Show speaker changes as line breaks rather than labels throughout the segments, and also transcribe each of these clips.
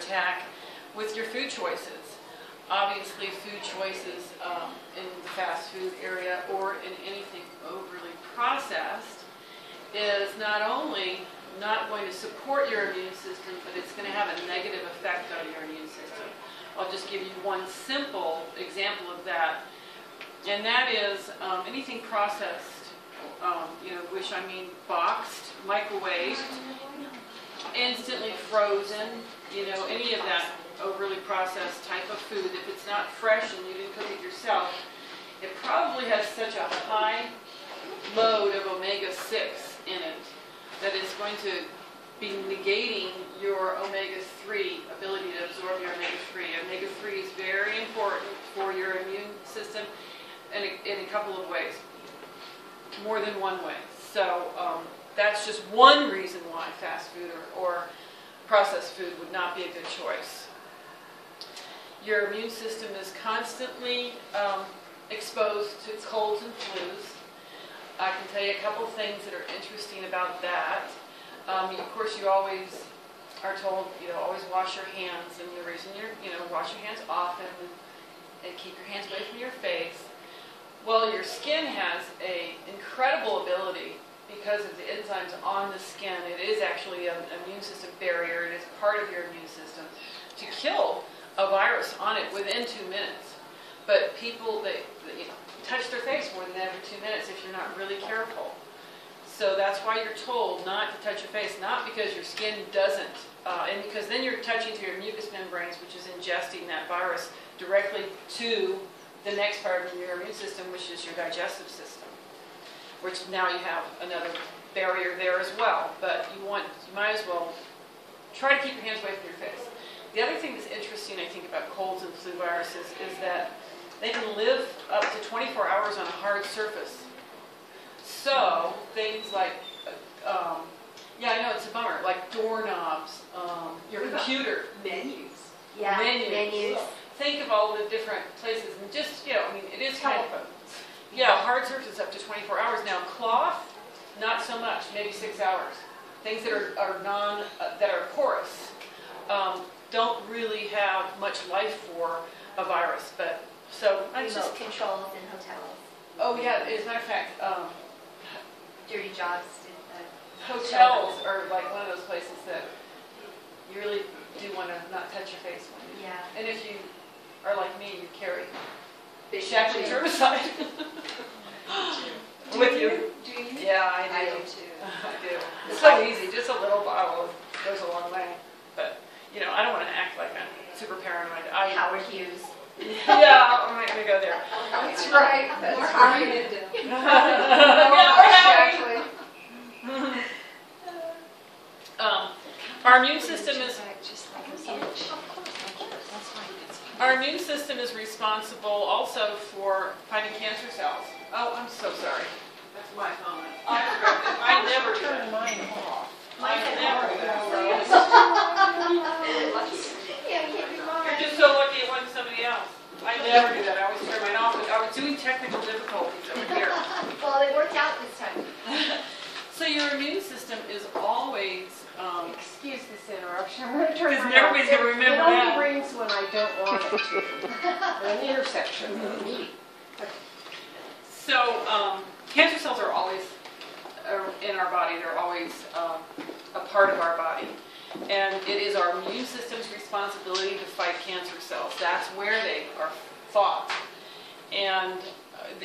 attack with your food choices. Obviously, food choices in the fast food area or in anything overly processed is not only not going to support your immune system, but it's going to have a negative effect on your immune system. I'll just give you one simple example of that, and that is anything processed, which I mean boxed, microwaved, instantly frozen, any of that overly processed type of food. If it's not fresh and you didn't cook it yourself, it probably has such a high load of omega-6 in it that it's going to be negating your omega-3 ability to absorb your omega-3. Omega-3 is very important for your immune system in a couple of ways, more than one way. So that's just one reason why fast food or processed food would not be a good choice. Your immune system is constantly exposed to colds and flus. I can tell you a couple things that are interesting about that. Of course, you always are told, always wash your hands, and the reason wash your hands often and keep your hands away from your face. Well, your skin has an incredible ability because of the enzymes on the skin. It is actually an immune system barrier. It is part of your immune system to kill a virus on it within 2 minutes. But people, they touch their face more than every 2 minutes if you're not really careful. So that's why you're told not to touch your face, not because your skin doesn't, and because then you're touching through your mucous membranes, which is ingesting that virus directly to the next part of your immune system, which is your digestive system, which now you have another barrier there as well. But you might as well try to keep your hands away from your face. The other thing that's interesting, I think, about colds and flu viruses is that they can live up to 24 hours on a hard surface. So things like, I know it's a bummer, like doorknobs, your computer.
Menus.
Yeah, menus.
Think of all the different places, and just, it is kind of, hard surface up to 24 hours. Now, cloth, not so much, maybe 6 hours. Things that are porous, don't really have much life for a virus, but so
remote controls in hotels.
Oh yeah, as a matter of fact,
Dirty Jobs.
Hotels are like one of those places that you really do want to not touch your face when you.
Yeah.
And if you are like me, you carry Shackley germicide with you.
Do you?
Yeah, I do
too.
I do. It's so easy. Just a little bottle goes a long way. But I don't want to act like I'm super paranoid.
Howard Hughes.
Yeah, I'm not going to go there.
That's right. That's
Or
right.
Yeah, our immune system is responsible also for fighting cancer cells. Oh, I'm so sorry. That's my comment. I never turn mine off. I never do that. You're just so lucky it wasn't somebody else. I never do that. I always turn mine off. I was doing technical difficulties over here.
Well, it worked out this time.
So your immune system is always, excuse this interruption, I'm going to turn
Because
my
everybody's going to remember
It
that.
only rings when I don't want it to. An intersection.
So cancer cells are always in our body. They're always a part of our body. And it is our immune system's responsibility to fight cancer cells. That's where they are fought. And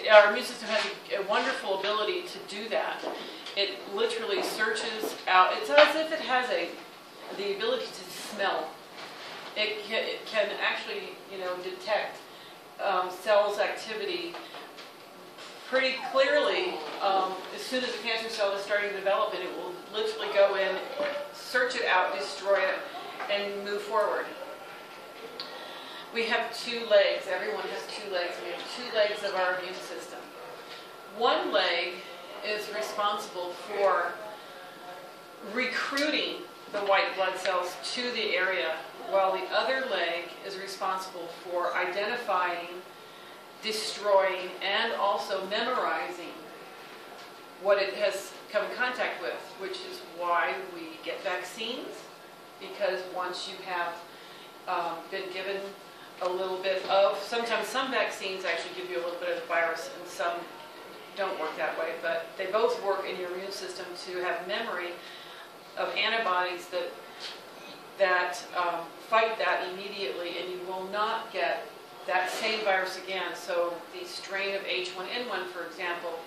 our immune system has a wonderful ability to do that. It literally searches out. It's as if it has the ability to smell. It can actually, detect cells' activity pretty clearly as soon as a cancer cell is starting to develop, and it will literally go in, search it out, destroy it, and move forward. We have 2 legs. Everyone has 2 legs. We have 2 legs of our immune system. One leg is responsible for recruiting the white blood cells to the area, while the other leg is responsible for identifying, destroying, and also memorizing what it has come in contact with, which is why we get vaccines, because once you have been given a little bit of, sometimes some vaccines actually give you a little bit of the virus and some don't work that way, but they both work in your immune system to have memory of antibodies that fight that immediately, and you will not get that same virus again. So the strain of H1N1, for example,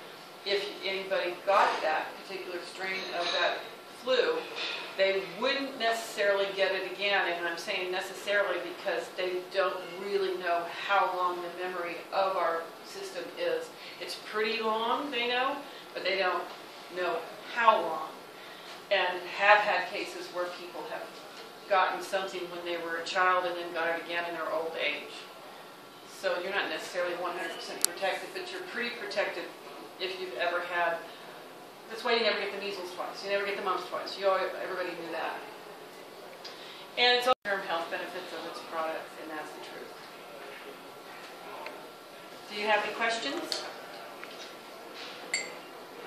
if anybody got that particular strain of that flu, they wouldn't necessarily get it again, and I'm saying necessarily because they don't really know how long the memory of our system is. It's pretty long, they know, but they don't know how long, and have had cases where people have gotten something when they were a child and then got it again in their old age. So you're not necessarily 100% protected, but you're pretty protected if you've ever had. That's why you never get the measles twice. You never get the mumps twice. Everybody knew that. And it's all long-term health benefits of its products, and that's the truth. Do you have any questions?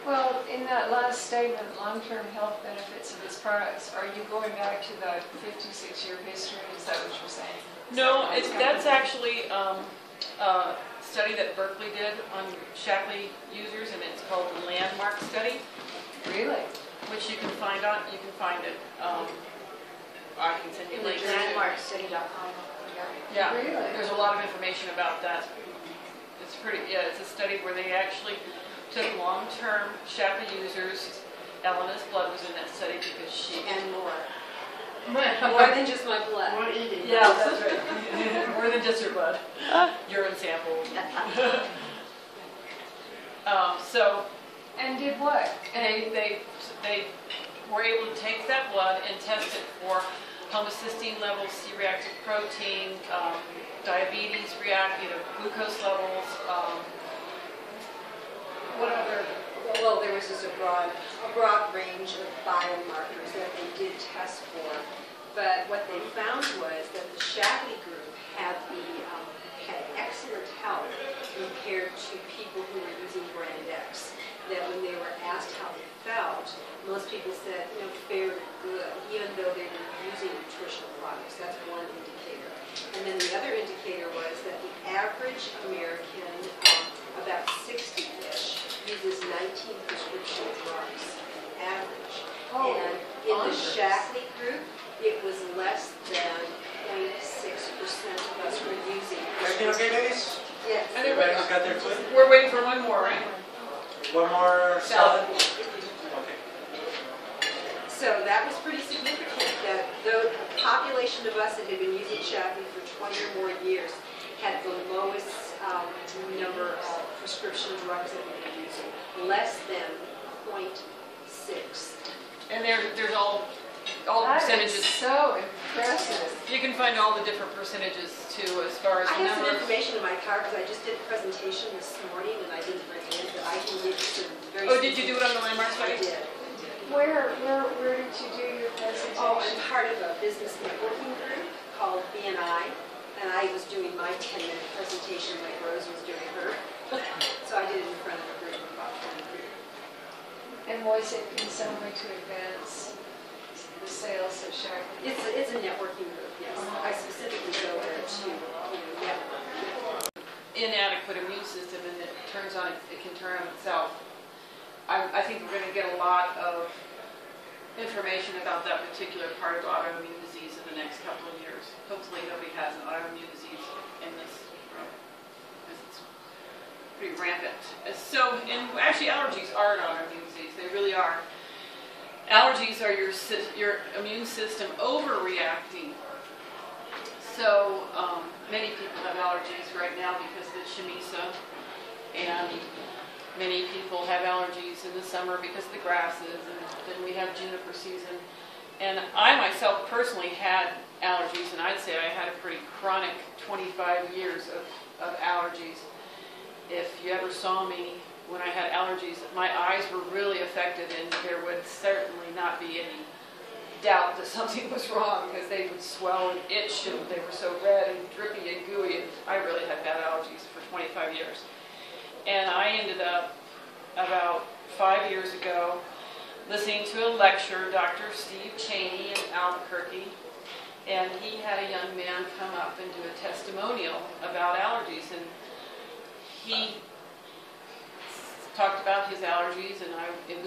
Well, in that last statement, long-term health benefits of its products, are you going back to the 56-year history? Is that what you're saying?
No, that's actually a study that Berkeley did on Shaklee users, and it's called the Landmark Study.
Really?
Which you can find it. I can send you links.
Landmarkstudy.com.
Yeah.
Really?
There's a lot of information about that. It's pretty. Yeah, it's a study where they actually took long-term Shaklee users. Elena's blood was in that study because she
And more.
more
than just my blood.
Yeah, that's right. More than just your blood. Urine sample.
And did what?
And they were able to take that blood and test it for homocysteine levels, C-reactive protein, diabetes, glucose levels. What other?
Well, there was just a broad range of biomarkers that they did test for, but what they found was that the Shaklee group had excellent health compared to people who were using Brand X. That when they were asked how they felt, most people said, fared good, even though they were using nutritional products. That's one indicator. And then the other indicator was that the average American, about 60-ish, uses 19 prescription drugs, average. And in the Shaklee group, it was less than 0.6% of us were using.
Everything okay, ladies?
Yes.
Everybody else got their food?
We're waiting for one more, right?
One more salad? Okay.
So that was pretty significant, that the population of us that had been using Shaklee for 20 or more years had the lowest number of prescription drugs that we were using, less than 0.6.
And there's all the
That
percentages.
is so impressive.
You can find all the different percentages too, as far as
I
the
have some
number.
information in my car because I just did a presentation this morning and I didn't bring it in, but I can give you some very
Oh, did you do it on the Landmark
I
study?
did.
Where did you do your presentation?
Oh, I'm part of a business networking group called BNI, and I was doing my 10-minute presentation like Rose was doing her. So I did it in front of a group of about 20 people.
And was it in some way to advance the sales of Shaklee?
It's a networking group, yes. I specifically go there to network.
Inadequate immune system, and it can turn on itself. I think we're going to get a lot of information about that particular part of autoimmune disease in the next couple of years. Hopefully nobody has an autoimmune disease in this room, because it's pretty rampant. And actually allergies are an autoimmune disease. They really are. Allergies are your immune system overreacting. So many people have allergies right now because of the Shamisa, and many people have allergies in the summer because of the grasses, and then we have juniper season. And I myself personally had allergies, and I'd say I had a pretty chronic 25 years of allergies. If you ever saw me when I had allergies, my eyes were really affected, and there would certainly not be any doubt that something was wrong, because they would swell and itch, and they were so red and drippy and gooey, and I really had bad allergies for 25 years. And I ended up, about 5 years ago, listening to a lecture, Dr. Steve Cheney in Albuquerque, And he had a young man come up and do a testimonial about allergies, and he talked about his allergies, and it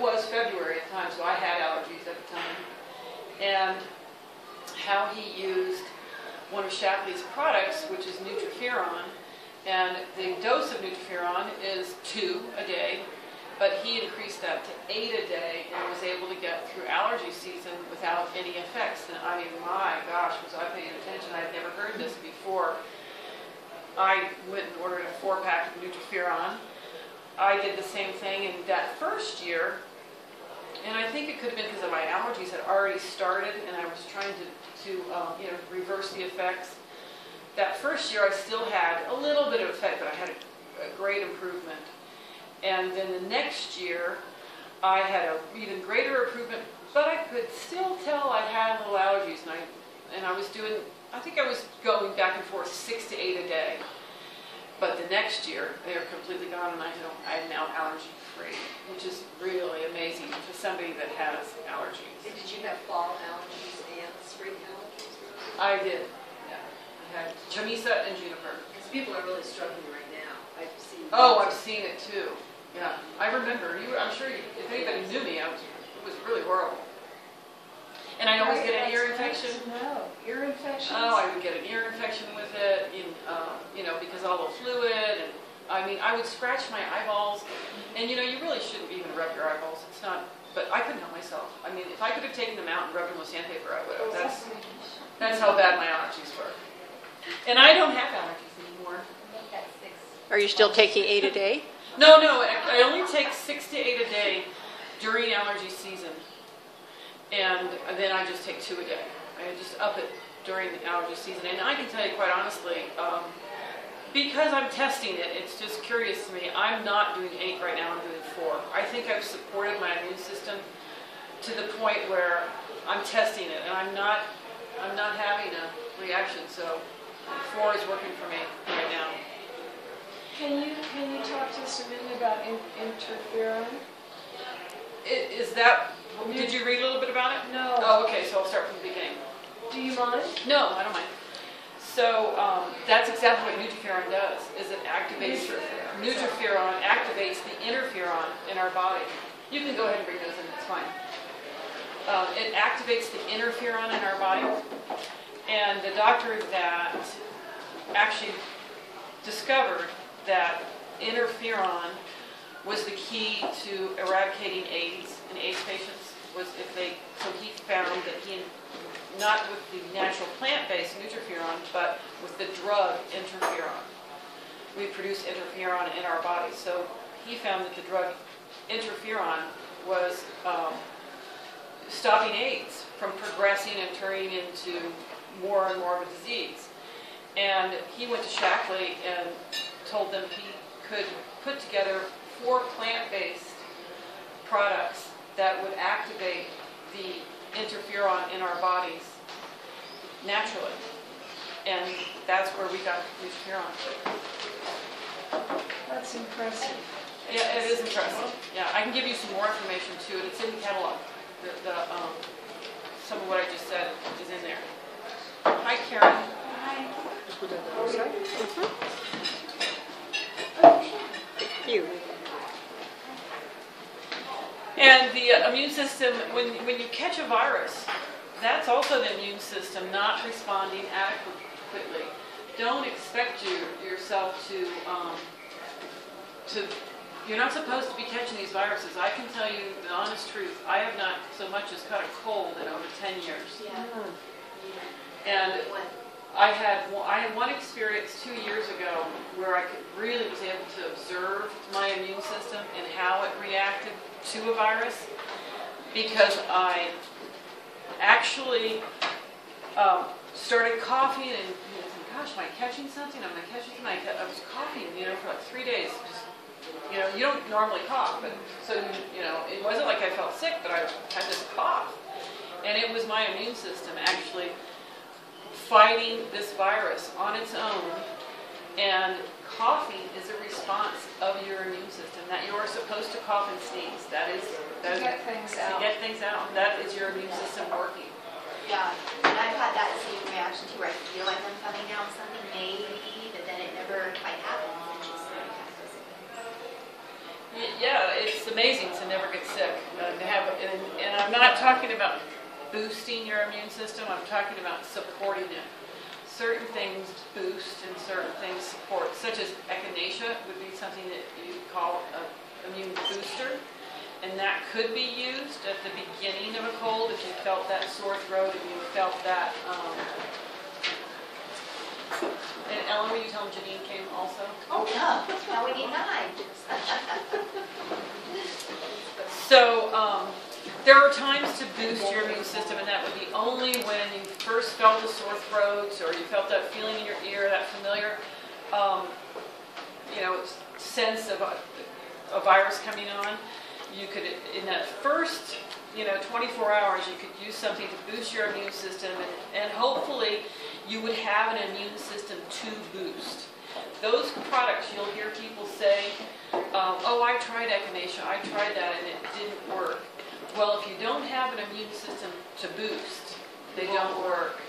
was February at the time, so I had allergies at the time, and how he used one of Shaklee's products, which is Nutriferon, and the dose of Nutriferon is 2 a day, but he increased that to 8 a day and was able to get through allergy season without any effects. And I mean, my gosh, was I paying attention? I'd never heard this before. I went and ordered a 4-pack of Nutriferon. I did the same thing in that first year, and I think it could have been because of my allergies had already started, and I was trying to reverse the effects. That first year, I still had a little bit of effect, but I had a great improvement. And then the next year, I had an even greater improvement, but I could still tell I had little allergies, and I was doing, I think I was going back and forth 6 to 8 a day. But the next year, they are completely gone, and I'm now allergy-free, which is really amazing for somebody that has allergies.
Did you have fall allergies and spring allergies?
I did, yeah. I had chamisa and juniper.
Because people are really struggling right now. I've seen.
Oh, I've seen it too. Yeah, I remember. I'm sure if anybody knew me, it was really horrible. And I always get an ear infection.
No, ear infections.
Oh, I would get an ear infection with it, because all the fluid, and I mean, I would scratch my eyeballs, and you really shouldn't even rub your eyeballs. It's not, but I couldn't help myself. I mean, if I could have taken them out and rubbed them with sandpaper, I would have. That's how bad my allergies were. And I don't have allergies anymore.
Are you still taking 8 a day?
No, I only take 6 to 8 a day during allergy season. And then I just take 2 a day. I just up it during the allergy season. And I can tell you quite honestly, because I'm testing it, it's just curious to me. I'm not doing 8 right now, I'm doing 4. I think I've supported my immune system to the point where I'm testing it, and I'm not having a reaction, so 4 is working for me right now.
Can you talk to us a minute about interferon?
Is that, did you read a little bit about it?
No.
Oh, okay, so I'll start from the beginning.
Do you mind?
No, I don't mind. So that's exactly what Nutriferon does, is it activates, Nutriferon activates the interferon in our body. You can go ahead and bring those in, it's fine. It activates the interferon in our body, and the doctor that actually discovered that interferon was the key to eradicating AIDS in AIDS patients. So he found that not with the natural plant-based Nutriferon, but with the drug interferon. We produce interferon in our bodies. So he found that the drug interferon was stopping AIDS from progressing and turning into more and more of a disease. And he went to Shaklee and told them he could put together 4 plant-based products that would activate the interferon in our bodies naturally. And that's where we got Nutriferon.
That's impressive.
Yeah, it is impressive. Yeah, I can give you some more information too. It's in the catalog. Some of what I just said is in there. Hi, Karen.
Hi.
You.
And the immune system, when you catch a virus, that's also the immune system not responding adequately. Don't expect yourself to you're not supposed to be catching these viruses. I can tell you the honest truth. I have not so much as caught a cold in over 10 years.
Yeah.
And I had one experience 2 years ago where I really was able to observe my immune system and how it reacted to a virus, because I actually started coughing and thinking, gosh, am I catching something? Am I catching something? I was coughing, for like 3 days. Just, you don't normally cough, but so it wasn't like I felt sick, but I had this cough, and it was my immune system actually fighting this virus on its own. And coughing is a response of your immune system, that you are supposed to cough and sneeze. That is
To get things
to
out.
get things out. That is your immune system working.
Yeah, and I've had that same reaction too, where I feel like I'm coming down with something maybe, but then it never quite happens. It's just like,
Yeah, it's amazing to never get sick. To have, and I'm not talking about boosting your immune system, I'm talking about supporting it. Certain things boost and certain things support, such as echinacea would be something that you call an immune booster. And that could be used at the beginning of a cold if you felt that sore throat, if you felt that. And Ellen, were you telling Janine came also?
oh no, now we need 9.
So there are times to boost your immune system, and that would be only when you first felt the sore throats or you felt that feeling in your ear, that familiar, sense of a virus coming on. You could, in that first, 24 hours, you could use something to boost your immune system, and hopefully you would have an immune system to boost. Those products, you'll hear people say, oh, I tried echinacea, I tried that, and it didn't work. Well, if you don't have an immune system to boost, they don't work.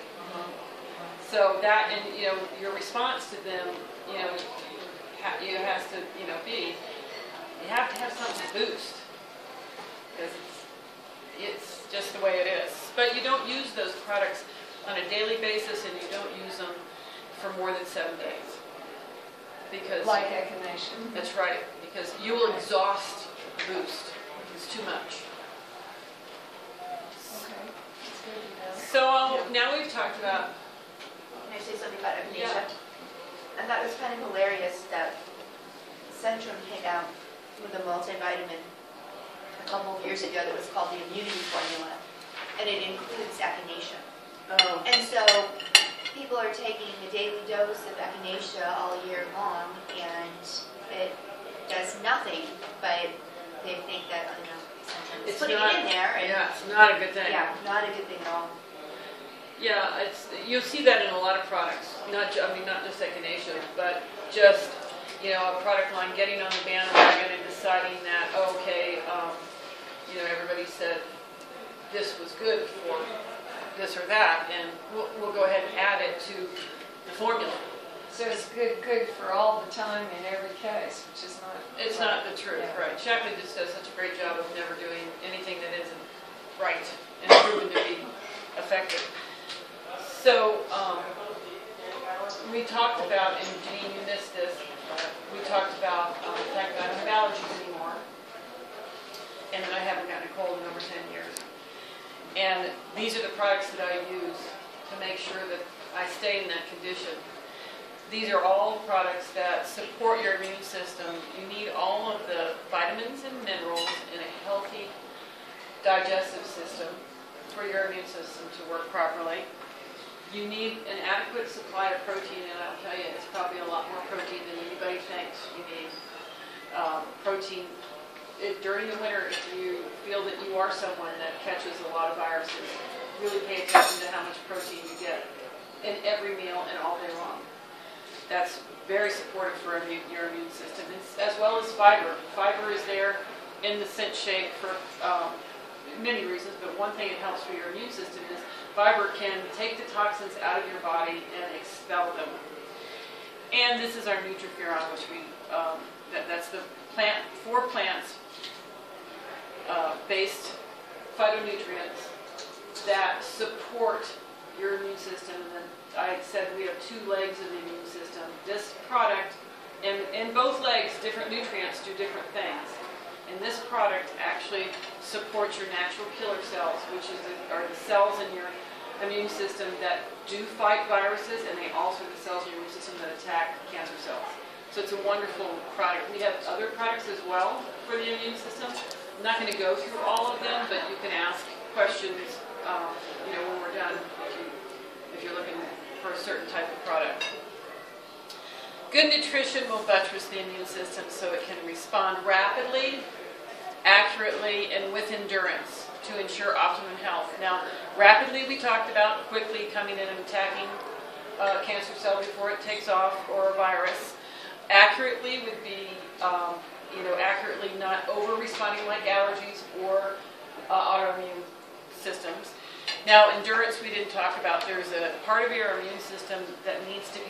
So that, and your response to them, has to, be, you have to have something to boost. Because it's just the way it is. But you don't use those products on a daily basis, and you don't use them for more than 7 days. Because
Like echinacea.
that's right, because you will exhaust the boost. It's too much.
Okay, that's good to know.
So now we've talked about,
Can I say something about echinacea?
Yeah.
And that was kind of hilarious that Centrum came out with a multivitamin a couple of years ago that was called the Immunity Formula, and it includes echinacea. And so people are taking a daily dose of echinacea all year long, and it does nothing, but they think that, Centrum is
It's
putting
not-
it in there. And
it's not a good thing.
yeah, not a good thing at all.
Yeah, you'll see that in a lot of products. Not just echinacea, but just a product line getting on the bandwagon and deciding that everybody said this was good for this or that, and we'll go ahead and add it to the formula.
So it's good for all the time in every case, which is not.
It's not the truth,
Yeah.
right? Shaklee just does such a great job of never doing anything that isn't right and proven to be effective. So we talked about, and Janine, you missed this, we talked about the fact that I don't have allergies anymore, and that I haven't gotten a cold in over 10 years. And these are the products that I use to make sure that I stay in that condition. These are all products that support your immune system. You need all of the vitamins and minerals in a healthy digestive system for your immune system to work properly. You need an adequate supply of protein, and I'll tell you, it's probably a lot more protein than anybody thinks you need. Protein, during the winter, if you feel that you are someone that catches a lot of viruses, really pay attention to how much protein you get in every meal and all day long. That's very supportive for your immune system, as well as fiber. Fiber is there in the scent shake for many reasons, but one thing it helps for your immune system is fiber can take the toxins out of your body and expel them. And this is our Nutrifuron, which that's the plant, 4 plants based phytonutrients that support your immune system. And I said we have 2 legs of the immune system. This product, and both legs, different nutrients do different things. And this product actually supports your natural killer cells, which are the cells in your immune system that do fight viruses, and they also are the cells in your immune system that attack cancer cells. So it's a wonderful product. We have other products as well for the immune system. I'm not going to go through all of them, but you can ask questions when we're done if you're looking for a certain type of product. Good nutrition will buttress the immune system so it can respond rapidly, accurately, and with endurance to ensure optimum health. Now, rapidly we talked about quickly coming in and attacking a cancer cell before it takes off, or a virus. Accurately would be, accurately not over-responding like allergies or autoimmune systems. Now, endurance we didn't talk about. There's a part of your immune system that needs to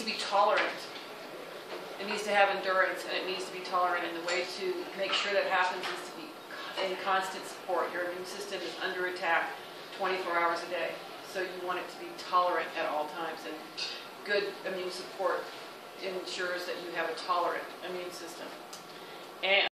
be tolerant. It needs to have endurance and it needs to be tolerant. And the way to make sure that happens is to be in constant support. Your immune system is under attack 24 hours a day. So you want it to be tolerant at all times. And good immune support ensures that you have a tolerant immune system. And